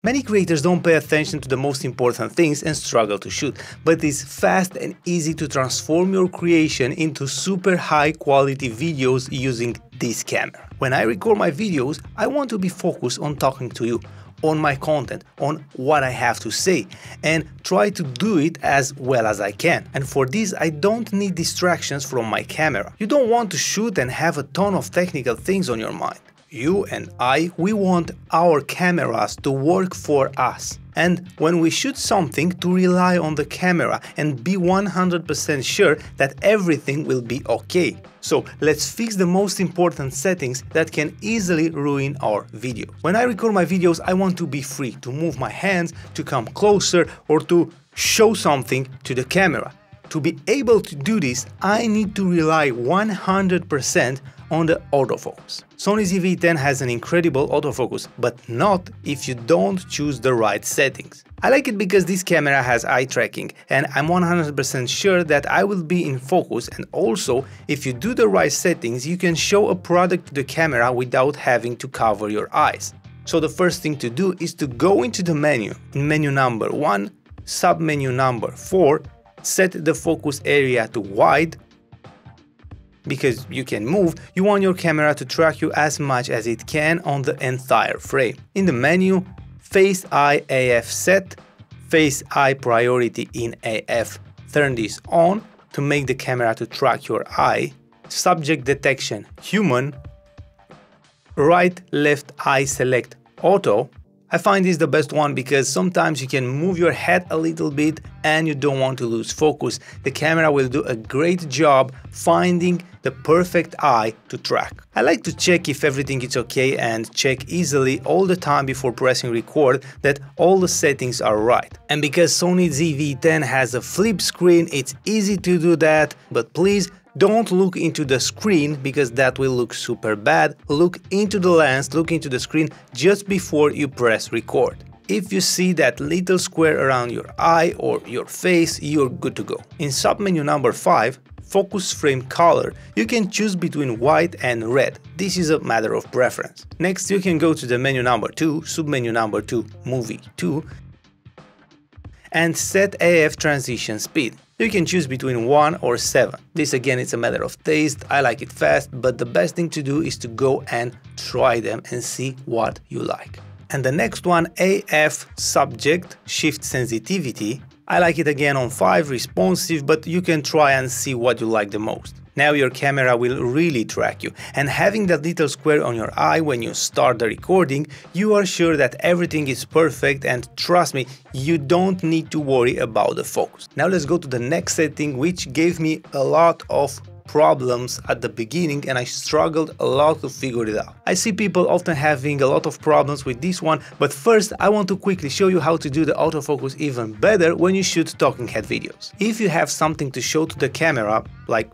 Many creators don't pay attention to the most important things and struggle to shoot, but it's fast and easy to transform your creation into super high quality videos using this camera. When I record my videos, I want to be focused on talking to you, on my content, on what I have to say, and try to do it as well as I can. And for this, I don't need distractions from my camera. You don't want to shoot and have a ton of technical things on your mind. You and I, we want our cameras to work for us. And when we shoot something, to rely on the camera and be 100% sure that everything will be okay. So let's fix the most important settings that can easily ruin our video. When I record my videos, I want to be free to move my hands, to come closer, or to show something to the camera. To be able to do this, I need to rely 100% on the autofocus. Sony ZV E10 has an incredible autofocus, but not if you don't choose the right settings. I like it because this camera has eye tracking, and I'm 100% sure that I will be in focus, and also if you do the right settings, you can show a product to the camera without having to cover your eyes. So the first thing to do is to go into the menu. In menu number 1, submenu number 4, set the focus area to wide. Because you can move, you want your camera to track you as much as it can on the entire frame. In the menu, Face Eye AF set, Face Eye priority in AF, turn this on to make the camera to track your eye. Subject detection human, right left eye select auto. I find this the best one because sometimes you can move your head a little bit and you don't want to lose focus. The camera will do a great job finding the perfect eye to track. I like to check if everything is okay and check easily all the time before pressing record that all the settings are right. And because Sony ZV E10 has a flip screen, it's easy to do that, but please don't look into the screen because that will look super bad. Look into the lens, look into the screen just before you press record. If you see that little square around your eye or your face, you're good to go. In submenu number 5, focus frame color, you can choose between white and red. This is a matter of preference. Next, you can go to the menu number 2, submenu number 2, movie 2, and set AF transition speed. You can choose between 1 or 7. This again is a matter of taste, I like it fast, but the best thing to do is to go and try them and see what you like. And the next one, AF subject shift sensitivity. I like it again on 5, responsive, but you can try and see what you like the most. Now your camera will really track you, and having that little square on your eye when you start the recording, you are sure that everything is perfect, and trust me, you don't need to worry about the focus. Now let's go to the next setting, which gave me a lot of problems at the beginning and I struggled a lot to figure it out. I see people often having a lot of problems with this one, but first I want to quickly show you how to do the autofocus even better when you shoot talking head videos. If you have something to show to the camera, like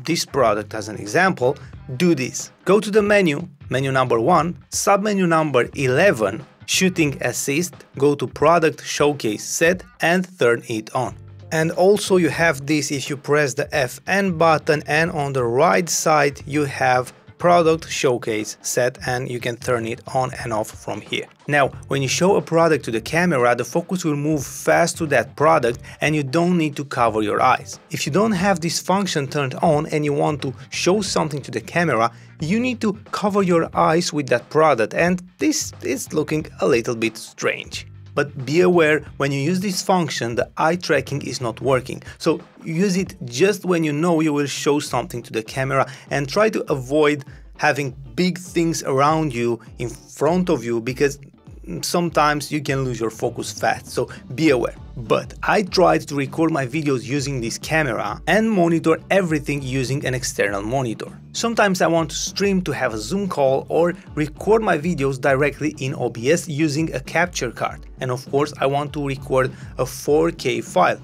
this product as an example, do this. Go to the menu, menu number 1, submenu number 11, shooting assist, go to product showcase set and turn it on. And also you have this if you press the FN button, and on the right side you have product showcase set and you can turn it on and off from here. Now, when you show a product to the camera, the focus will move fast to that product and you don't need to cover your eyes. If you don't have this function turned on and you want to show something to the camera, you need to cover your eyes with that product, and this is looking a little bit strange. But be aware, when you use this function, the eye tracking is not working. So use it just when you know you will show something to the camera, and try to avoid having big things around you in front of you because sometimes you can lose your focus fast, so be aware. But I tried to record my videos using this camera and monitor everything using an external monitor. Sometimes I want to stream to have a Zoom call or record my videos directly in OBS using a capture card. And of course I want to record a 4K file.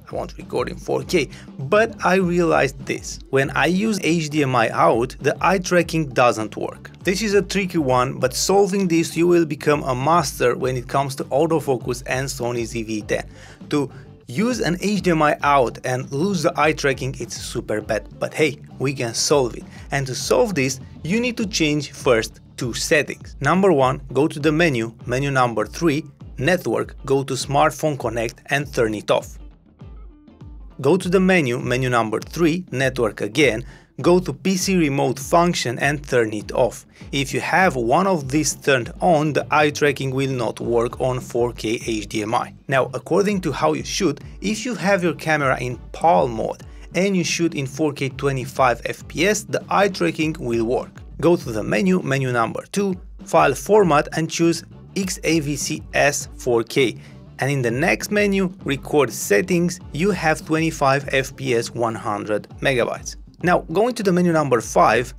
I want to record in 4K, but I realized this. When I use HDMI out, the eye tracking doesn't work. This is a tricky one, but solving this you will become a master when it comes to autofocus and Sony ZV E10. To use an HDMI out and lose the eye tracking, it's super bad, but hey, we can solve it. And to solve this, you need to change first two settings. Number 1, go to the menu, menu number 3, Network, go to Smartphone Connect and turn it off. Go to the menu number 3, Network again, go to PC Remote function and turn it off. If you have one of these turned on, the eye tracking will not work on 4K HDMI. Now, according to how you shoot, if you have your camera in PAL mode and you shoot in 4K 25 FPS, the eye tracking will work. Go to the menu number 2, File Format and choose XAVC-S 4K. And in the next menu, Record Settings, you have 25 FPS 100 MB. Now, going to the menu number 5,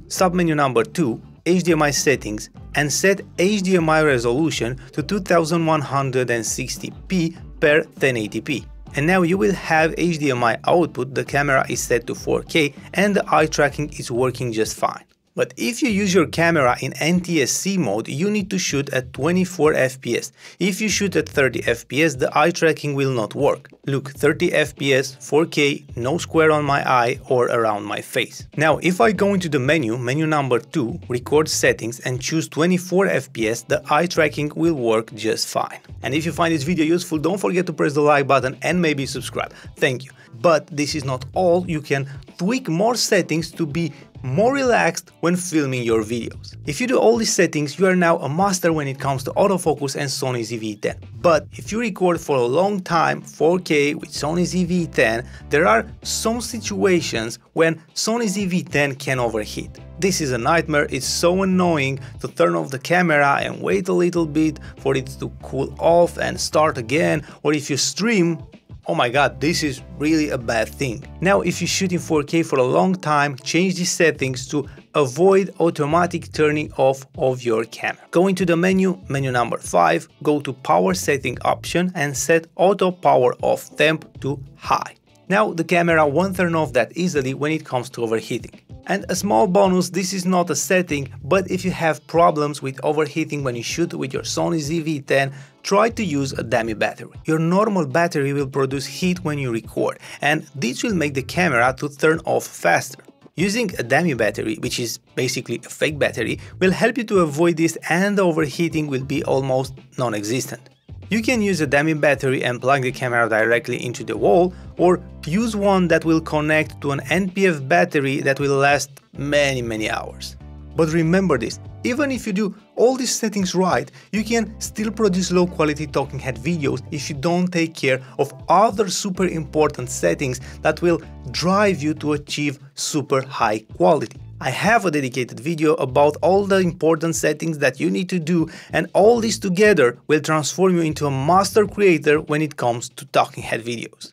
submenu number 2, HDMI Settings, and set HDMI resolution to 2160p per 1080p. And now you will have HDMI output, the camera is set to 4K, and the eye tracking is working just fine. But if you use your camera in NTSC mode, you need to shoot at 24 FPS. If you shoot at 30 FPS, the eye tracking will not work. Look, 30 FPS, 4K, no square on my eye or around my face. Now, if I go into the menu number 2, Record Settings, and choose 24 FPS, the eye tracking will work just fine. And if you find this video useful, don't forget to press the like button and maybe subscribe. Thank you. But this is not all, you can tweak more settings to be more relaxed when filming your videos. If you do all these settings, you are now a master when it comes to autofocus and Sony ZV E10. But if you record for a long time 4K with Sony ZV E10, there are some situations when Sony ZV E10 can overheat. This is a nightmare, it's so annoying to turn off the camera and wait a little bit for it to cool off and start again, or if you stream, oh my god, this is really a bad thing. Now, if you shoot in 4K for a long time, change these settings to avoid automatic turning off of your camera. Go into the menu number 5, go to Power Setting option and set Auto Power Off Temp to high. Now, the camera won't turn off that easily when it comes to overheating. And a small bonus, this is not a setting, but if you have problems with overheating when you shoot with your Sony ZV E10, try to use a dummy battery. Your normal battery will produce heat when you record, and this will make the camera to turn off faster. Using a dummy battery, which is basically a fake battery, will help you to avoid this, and the overheating will be almost non-existent. You can use a dummy battery and plug the camera directly into the wall, or use one that will connect to an NPF battery that will last many hours. But remember this, even if you do all these settings right, you can still produce low quality talking head videos if you don't take care of other super important settings that will drive you to achieve super high quality. I have a dedicated video about all the important settings that you need to do, and all this together will transform you into a master creator when it comes to talking head videos.